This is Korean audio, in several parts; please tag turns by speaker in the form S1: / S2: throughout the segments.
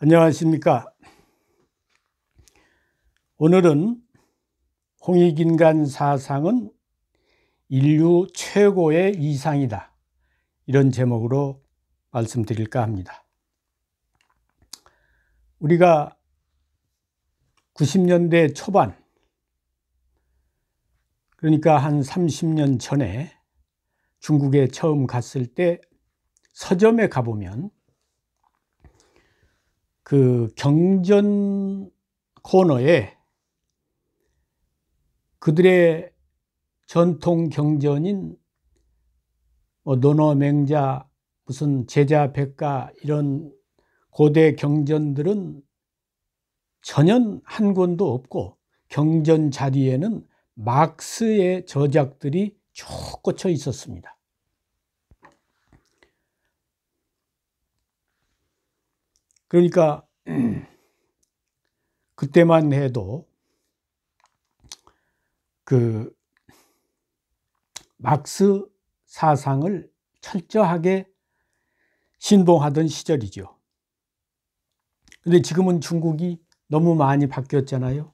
S1: 안녕하십니까. 오늘은 홍익인간 사상은 인류 최고의 이상이다, 이런 제목으로 말씀드릴까 합니다. 우리가 90년대 초반, 그러니까 한 30년 전에 중국에 처음 갔을 때 서점에 가보면 그 경전 코너에 그들의 전통 경전인 논어맹자, 무슨 제자백가, 이런 고대 경전들은 전혀 한 권도 없고, 경전 자리에는 막스의 저작들이 쭉 꽂혀 있었습니다. 그러니까 그때만 해도 그 막스 사상을 철저하게 신봉하던 시절이죠. 근데 지금은 중국이 너무 많이 바뀌었잖아요.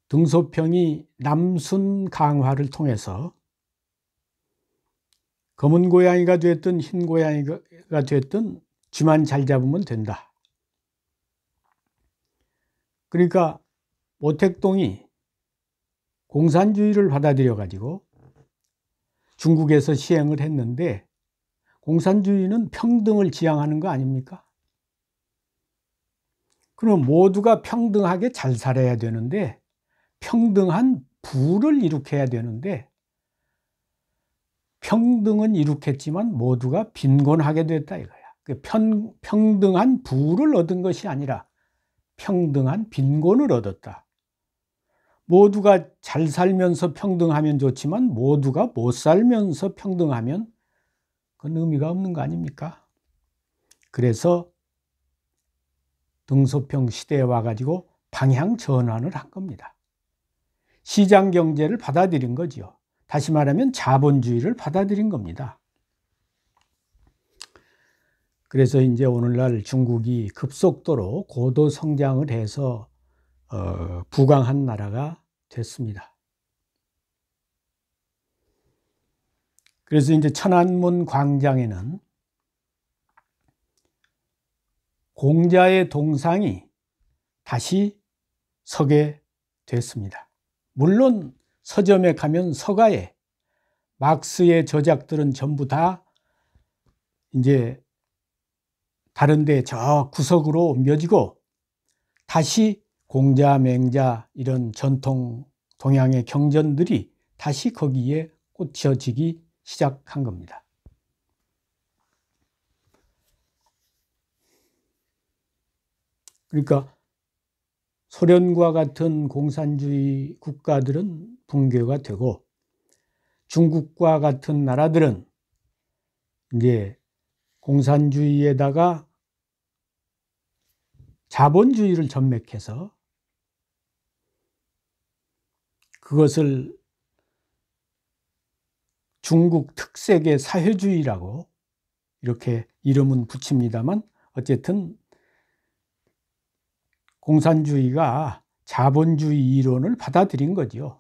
S1: 등소평이 남순 강화를 통해서 검은 고양이가 됐든 흰 고양이가 됐든 쥐만 잘 잡으면 된다. 그러니까 모택동이 공산주의를 받아들여 가지고 중국에서 시행을 했는데, 공산주의는 평등을 지향하는 거 아닙니까? 그럼 모두가 평등하게 잘 살아야 되는데, 평등한 부를 이룩해야 되는데, 평등은 이룩했지만 모두가 빈곤하게 됐다 이거야. 평등한 부를 얻은 것이 아니라 평등한 빈곤을 얻었다. 모두가 잘 살면서 평등하면 좋지만 모두가 못 살면서 평등하면 그건 의미가 없는 거 아닙니까? 그래서 등소평 시대에 와가지고 방향 전환을 한 겁니다. 시장 경제를 받아들인 거지요. 다시 말하면 자본주의를 받아들인 겁니다. 그래서 이제 오늘날 중국이 급속도로 고도 성장을 해서 부강한 나라가 됐습니다. 그래서 이제 천안문 광장에는 공자의 동상이 다시 서게 됐습니다. 물론 서점에 가면 서가에 막스의 저작들은 전부 다 이제 다른데 저 구석으로 옮겨지고, 다시 공자, 맹자, 이런 전통 동양의 경전들이 다시 거기에 꽂혀지기 시작한 겁니다. 그러니까 소련과 같은 공산주의 국가들은 붕괴가 되고, 중국과 같은 나라들은 이제 공산주의에다가 자본주의를 접맥해서 그것을 중국 특색의 사회주의라고 이렇게 이름은 붙입니다만, 어쨌든 공산주의가 자본주의 이론을 받아들인 거죠.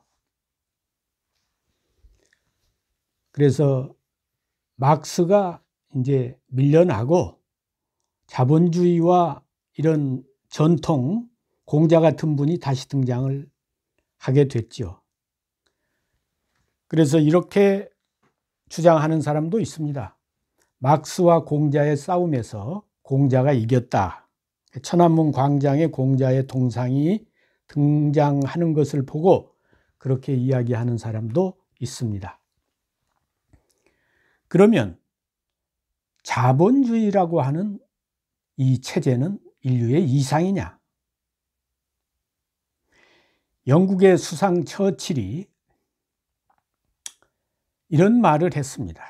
S1: 그래서 막스가 이제 밀려나고 자본주의와 이런 전통 공자 같은 분이 다시 등장을 하게 됐죠. 그래서 이렇게 주장하는 사람도 있습니다. 막스와 공자의 싸움에서 공자가 이겼다. 천안문 광장에 공자의 동상이 등장하는 것을 보고 그렇게 이야기하는 사람도 있습니다. 그러면 자본주의라고 하는 이 체제는 인류의 이상이냐? 영국의 수상 처칠이 이런 말을 했습니다.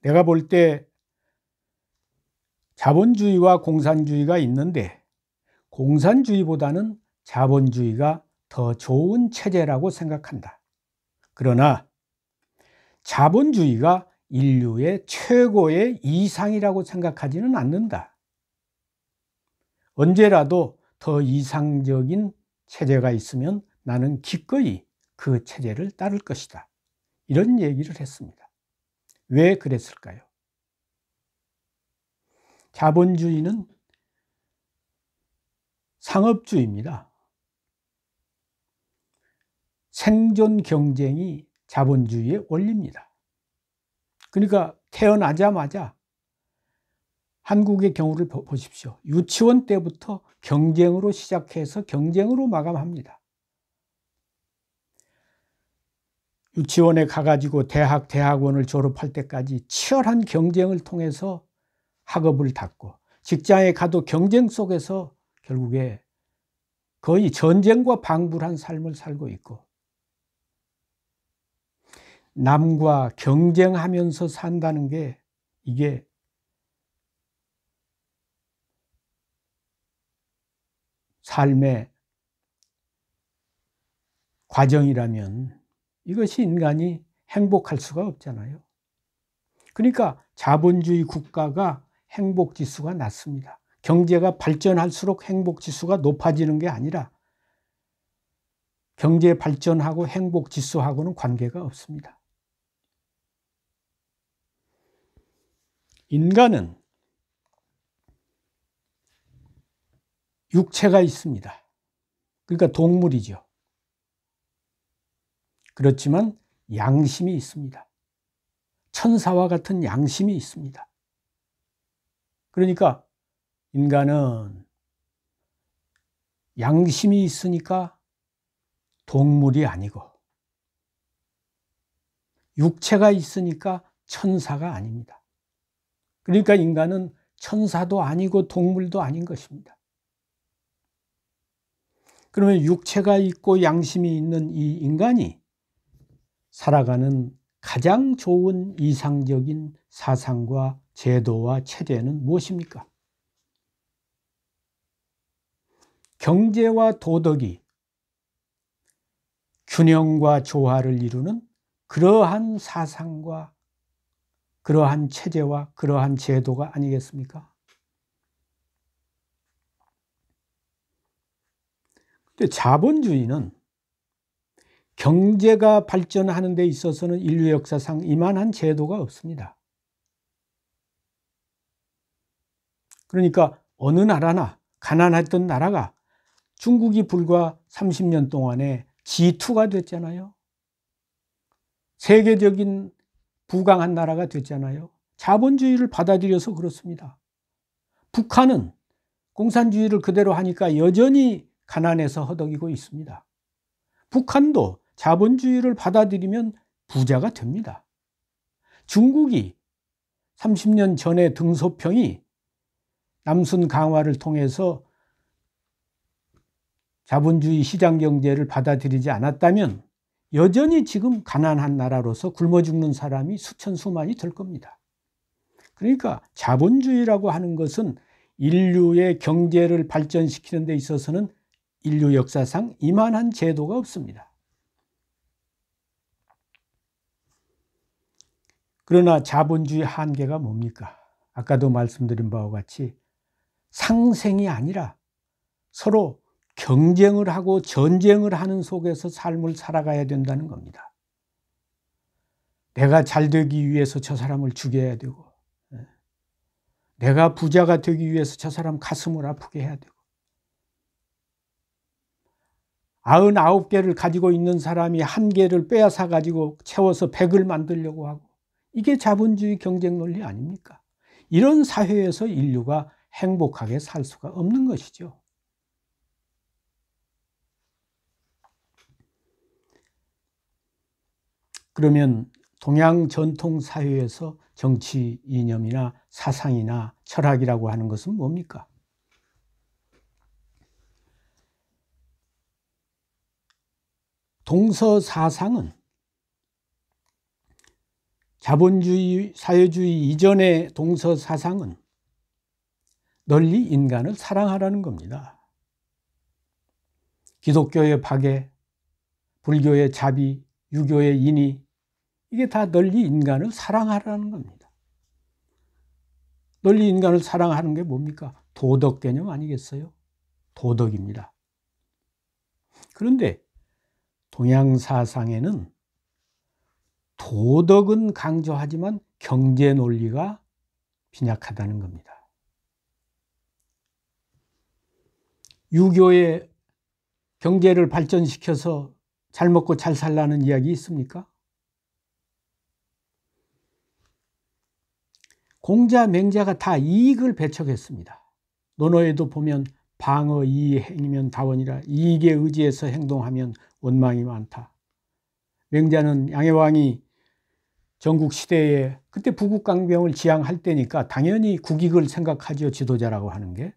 S1: 내가 볼 때 자본주의와 공산주의가 있는데 공산주의보다는 자본주의가 더 좋은 체제라고 생각한다. 그러나 자본주의가 인류의 최고의 이상이라고 생각하지는 않는다. 언제라도 더 이상적인 체제가 있으면 나는 기꺼이 그 체제를 따를 것이다. 이런 얘기를 했습니다. 왜 그랬을까요? 자본주의는 상업주의입니다. 생존 경쟁이 자본주의의 원리입니다. 그러니까 태어나자마자 한국의 경우를 보십시오. 유치원 때부터 경쟁으로 시작해서 경쟁으로 마감합니다. 유치원에 가가지고 대학원을 졸업할 때까지 치열한 경쟁을 통해서 학업을 닦고, 직장에 가도 경쟁 속에서 결국에 거의 전쟁과 방불한 삶을 살고 있고, 남과 경쟁하면서 산다는 게 이게 삶의 과정이라면 이것이 인간이 행복할 수가 없잖아요. 그러니까 자본주의 국가가 행복지수가 낮습니다. 경제가 발전할수록 행복지수가 높아지는 게 아니라 경제 발전하고 행복지수하고는 관계가 없습니다. 인간은 육체가 있습니다. 그러니까 동물이죠. 그렇지만 양심이 있습니다. 천사와 같은 양심이 있습니다. 그러니까 인간은 양심이 있으니까 동물이 아니고, 육체가 있으니까 천사가 아닙니다. 그러니까 인간은 천사도 아니고 동물도 아닌 것입니다. 그러면 육체가 있고 양심이 있는 이 인간이 살아가는 가장 좋은 이상적인 사상과 제도와 체제는 무엇입니까? 경제와 도덕이 균형과 조화를 이루는 그러한 사상과 그러한 체제와 그러한 제도가 아니겠습니까? 근데 자본주의는 경제가 발전하는 데 있어서는 인류 역사상 이만한 제도가 없습니다. 그러니까 어느 나라나, 가난했던 나라가 중국이 불과 30년 동안에 G2가 됐잖아요. 세계적인 부강한 나라가 됐잖아요. 자본주의를 받아들여서 그렇습니다. 북한은 공산주의를 그대로 하니까 여전히 가난해서 허덕이고 있습니다. 북한도 자본주의를 받아들이면 부자가 됩니다. 중국이 30년 전에 등소평이 남순 강화를 통해서 자본주의 시장 경제를 받아들이지 않았다면 여전히 지금 가난한 나라로서 굶어 죽는 사람이 수천 수만이 될 겁니다. 그러니까 자본주의라고 하는 것은 인류의 경제를 발전시키는 데 있어서는 인류 역사상 이만한 제도가 없습니다. 그러나 자본주의 한계가 뭡니까? 아까도 말씀드린 바와 같이 상생이 아니라 서로 경쟁을 하고 전쟁을 하는 속에서 삶을 살아가야 된다는 겁니다. 내가 잘 되기 위해서 저 사람을 죽여야 되고, 내가 부자가 되기 위해서 저 사람 가슴을 아프게 해야 되고, 99개를 가지고 있는 사람이 1개를 빼앗아 가지고 채워서 100을 만들려고 하고, 이게 자본주의 경쟁 논리 아닙니까? 이런 사회에서 인류가 행복하게 살 수가 없는 것이죠. 그러면 동양 전통 사회에서 정치 이념이나 사상이나 철학이라고 하는 것은 뭡니까? 동서사상은 자본주의, 사회주의 이전의 동서사상은 널리 인간을 사랑하라는 겁니다. 기독교의 박애, 불교의 자비, 유교의 인의, 이게 다 널리 인간을 사랑하라는 겁니다. 널리 인간을 사랑하는 게 뭡니까? 도덕 개념 아니겠어요? 도덕입니다. 그런데 동양 사상에는 도덕은 강조하지만 경제 논리가 빈약하다는 겁니다. 유교의 경제를 발전시켜서 잘 먹고 잘 살라는 이야기 있습니까? 공자, 맹자가 다 이익을 배척했습니다. 논어에도 보면 방어 이의 행이면 다원이라, 이익에 의지해서 행동하면 원망이 많다. 맹자는 양해왕이 전국 시대에 그때 부국강병을 지향할 때니까 당연히 국익을 생각하지요, 지도자라고 하는 게.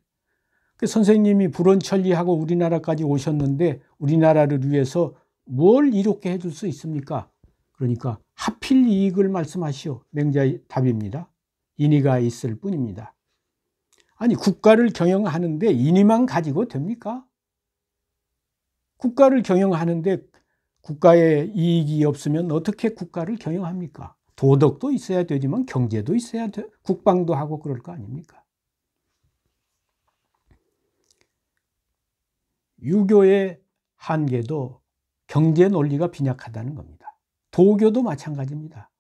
S1: 그 선생님이 불원천리하고 우리나라까지 오셨는데 우리나라를 위해서 뭘 이롭게 해줄 수 있습니까? 그러니까 하필 이익을 말씀하시오. 맹자의 답입니다. 인의가 있을 뿐입니다. 아니, 국가를 경영하는데 인의만 가지고 됩니까? 국가를 경영하는데 국가의 이익이 없으면 어떻게 국가를 경영합니까? 도덕도 있어야 되지만 경제도 있어야 돼. 국방도 하고 그럴 거 아닙니까? 유교의 한계도 경제 논리가 빈약하다는 겁니다. 도교도 마찬가지입니다.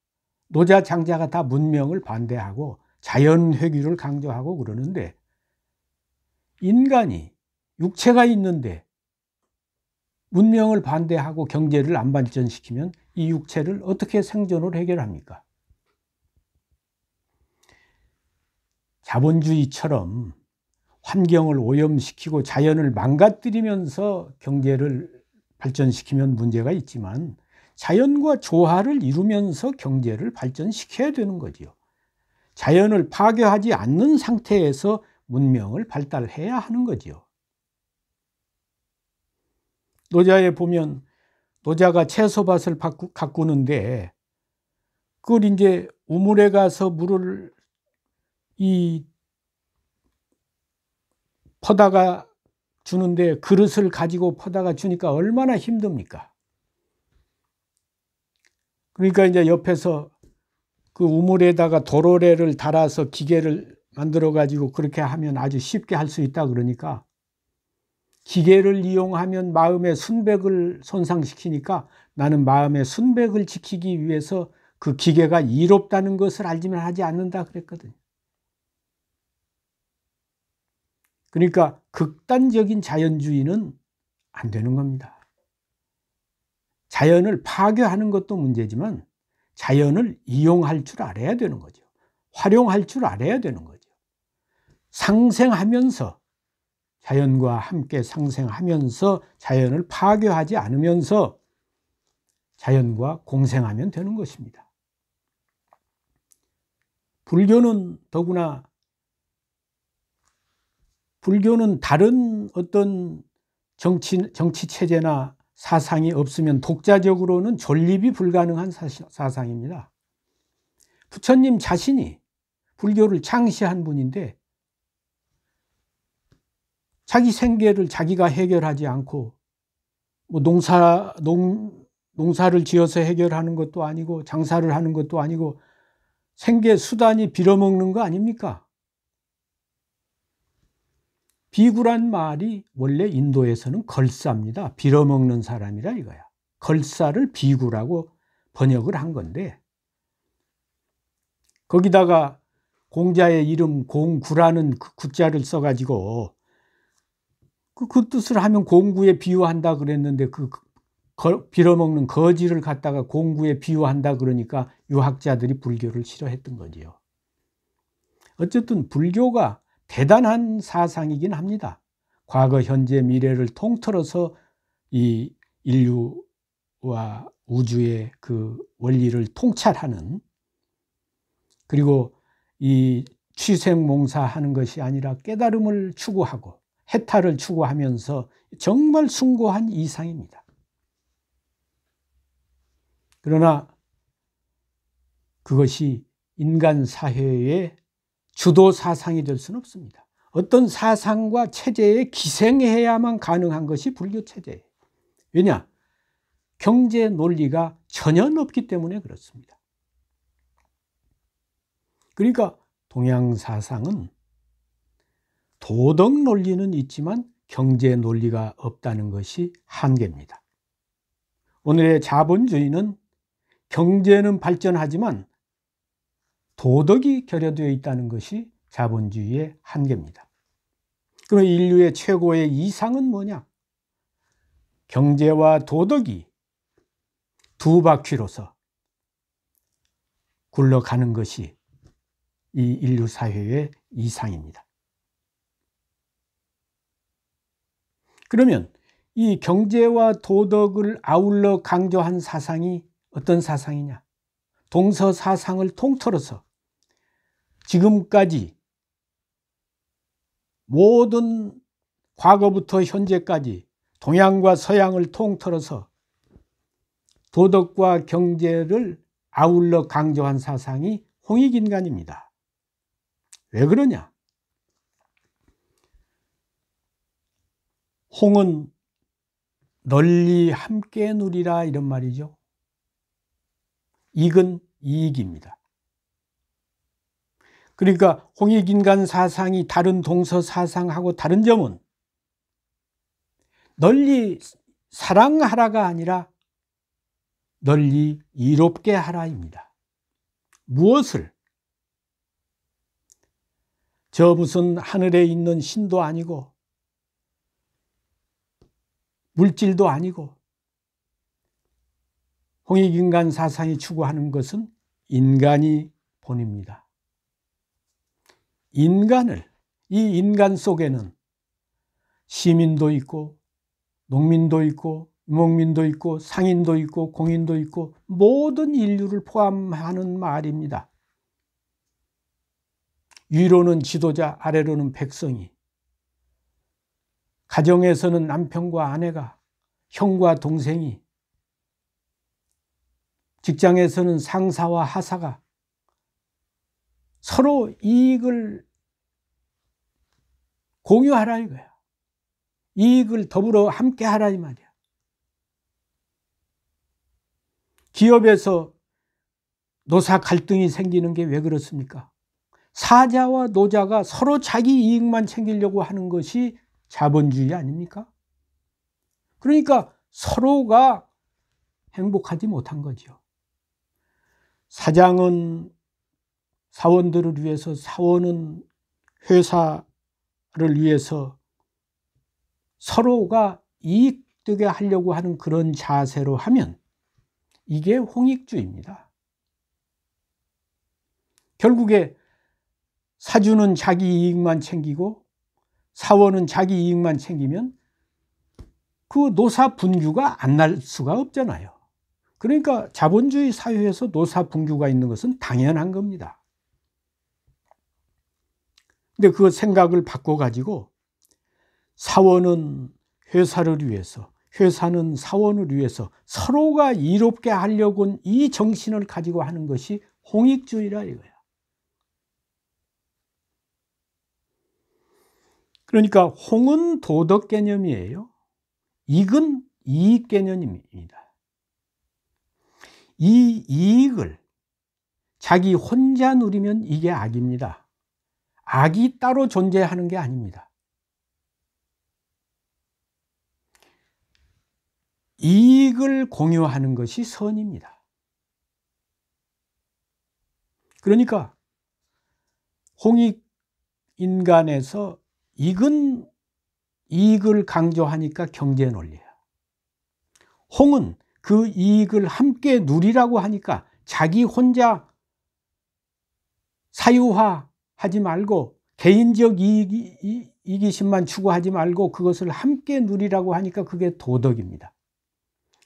S1: 노자, 장자가 다 문명을 반대하고 자연회귀를 강조하고 그러는데, 인간이 육체가 있는데 문명을 반대하고 경제를 안 발전시키면 이 육체를 어떻게 생존을 해결합니까? 자본주의처럼 환경을 오염시키고 자연을 망가뜨리면서 경제를 발전시키면 문제가 있지만, 자연과 조화를 이루면서 경제를 발전시켜야 되는 거지요. 자연을 파괴하지 않는 상태에서 문명을 발달해야 하는 거지요. 노자에 보면 노자가 채소밭을 가꾸는데 그걸 이제 우물에 가서 물을 퍼다가 주는데, 그릇을 가지고 퍼다가 주니까 얼마나 힘듭니까? 그러니까 이제 옆에서 그 우물에다가 도로래를 달아서 기계를 만들어 가지고 그렇게 하면 아주 쉽게 할 수 있다 그러니까, 기계를 이용하면 마음의 순백을 손상시키니까 나는 마음의 순백을 지키기 위해서 그 기계가 이롭다는 것을 알지만 하지 않는다 그랬거든요. 그러니까 극단적인 자연주의는 안 되는 겁니다. 자연을 파괴하는 것도 문제지만 자연을 이용할 줄 알아야 되는 거죠. 활용할 줄 알아야 되는 거죠. 상생하면서, 자연과 함께 상생하면서 자연을 파괴하지 않으면서 자연과 공생하면 되는 것입니다. 불교는 더구나, 불교는 다른 어떤 정치 체제나 사상이 없으면 독자적으로는 존립이 불가능한 사상입니다. 부처님 자신이 불교를 창시한 분인데 자기 생계를 자기가 해결하지 않고 뭐 농사를 지어서 해결하는 것도 아니고 장사를 하는 것도 아니고 생계 수단이 빌어먹는 거 아닙니까? 비구란 말이 원래 인도에서는 걸사입니다. 빌어먹는 사람이라 이거야. 걸사를 비구라고 번역을 한 건데, 거기다가 공자의 이름 공구라는 그 구자를 써가지고 그 뜻을 하면 공구에 비유한다 그랬는데, 빌어먹는 거지를 갖다가 공구에 비유한다 그러니까 유학자들이 불교를 싫어했던 거지요. 어쨌든 불교가 대단한 사상이긴 합니다. 과거, 현재, 미래를 통틀어서 이 인류와 우주의 그 원리를 통찰하는, 그리고 이 취생몽사하는 것이 아니라 깨달음을 추구하고 해탈을 추구하면서 정말 숭고한 이상입니다. 그러나 그것이 인간 사회의 주도 사상이 될 수는 없습니다. 어떤 사상과 체제에 기생해야만 가능한 것이 불교 체제예요. 왜냐? 경제 논리가 전혀 없기 때문에 그렇습니다. 그러니까 동양 사상은 도덕 논리는 있지만 경제 논리가 없다는 것이 한계입니다. 오늘의 자본주의는 경제는 발전하지만 도덕이 결여되어 있다는 것이 자본주의의 한계입니다. 그럼 인류의 최고의 이상은 뭐냐? 경제와 도덕이 두 바퀴로서 굴러가는 것이 이 인류 사회의 이상입니다. 그러면 이 경제와 도덕을 아울러 강조한 사상이 어떤 사상이냐? 동서사상을 통틀어서 지금까지 모든 과거부터 현재까지 동양과 서양을 통틀어서 도덕과 경제를 아울러 강조한 사상이 홍익인간입니다. 왜 그러냐? 홍은 널리 함께 누리라 이런 말이죠. 익은 이익입니다. 그러니까 홍익인간 사상이 다른 동서 사상하고 다른 점은 널리 사랑하라가 아니라 널리 이롭게 하라입니다. 무엇을? 저 무슨 하늘에 있는 신도 아니고 물질도 아니고 홍익인간 사상이 추구하는 것은 인간이 본입니다. 인간을, 이 인간 속에는 시민도 있고 농민도 있고 유목민도 있고 상인도 있고 공인도 있고 모든 인류를 포함하는 말입니다. 위로는 지도자, 아래로는 백성이, 가정에서는 남편과 아내가, 형과 동생이, 직장에서는 상사와 하사가 서로 이익을 공유하라 이거야. 이익을 더불어 함께 하라 이 말이야. 기업에서 노사 갈등이 생기는 게 왜 그렇습니까? 사자와 노자가 서로 자기 이익만 챙기려고 하는 것이 자본주의 아닙니까? 그러니까 서로가 행복하지 못한 거죠. 사장은 사원들을 위해서, 사원은 회사를 위해서 서로가 이익되게 하려고 하는 그런 자세로 하면 이게 홍익주의입니다. 결국에 사주는 자기 이익만 챙기고 사원은 자기 이익만 챙기면 그 노사 분규가 안 날 수가 없잖아요. 그러니까 자본주의 사회에서 노사 분규가 있는 것은 당연한 겁니다. 근데 그 생각을 바꿔가지고 사원은 회사를 위해서, 회사는 사원을 위해서 서로가 이롭게 하려고 이 정신을 가지고 하는 것이 홍익주의라 이거야. 그러니까 홍은 도덕 개념이에요. 익은 이익 개념입니다. 이 이익을 자기 혼자 누리면 이게 악입니다. 악이 따로 존재하는 게 아닙니다. 이익을 공유하는 것이 선입니다. 그러니까 홍익인간에서 익은 이익을 강조하니까 경제 논리야. 홍은 그 이익을 함께 누리라고 하니까 자기 혼자 사유화하지 말고 개인적 이기심만 추구하지 말고 그것을 함께 누리라고 하니까 그게 도덕입니다.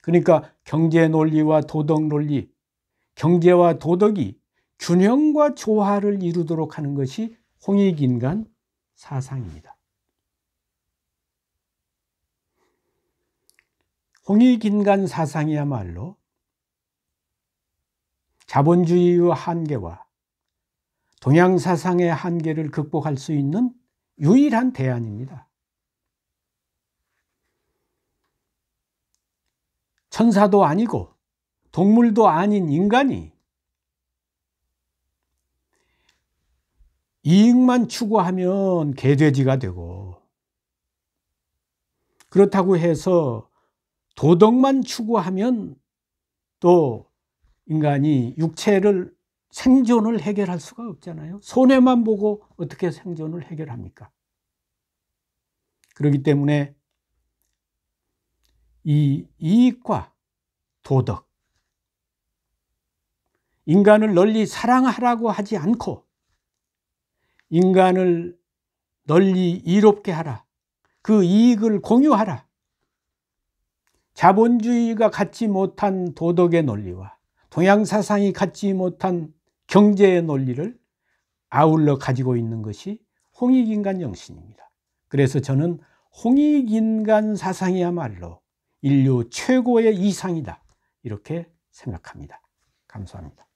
S1: 그러니까 경제 논리와 도덕 논리, 경제와 도덕이 균형과 조화를 이루도록 하는 것이 홍익인간 사상입니다. 홍익인간 사상이야말로 자본주의의 한계와 동양 사상의 한계를 극복할 수 있는 유일한 대안입니다. 천사도 아니고 동물도 아닌 인간이 이익만 추구하면 개돼지가 되고, 그렇다고 해서 도덕만 추구하면 또 인간이 육체를 생존을 해결할 수가 없잖아요. 손해만 보고 어떻게 생존을 해결합니까? 그렇기 때문에 이 이익과 도덕, 인간을 널리 사랑하라고 하지 않고 인간을 널리 이롭게 하라, 그 이익을 공유하라, 자본주의가 갖지 못한 도덕의 논리와 동양사상이 갖지 못한 경제의 논리를 아울러 가지고 있는 것이 홍익인간 정신입니다. 그래서 저는 홍익인간 사상이야말로 인류 최고의 이상이다, 이렇게 생각합니다. 감사합니다.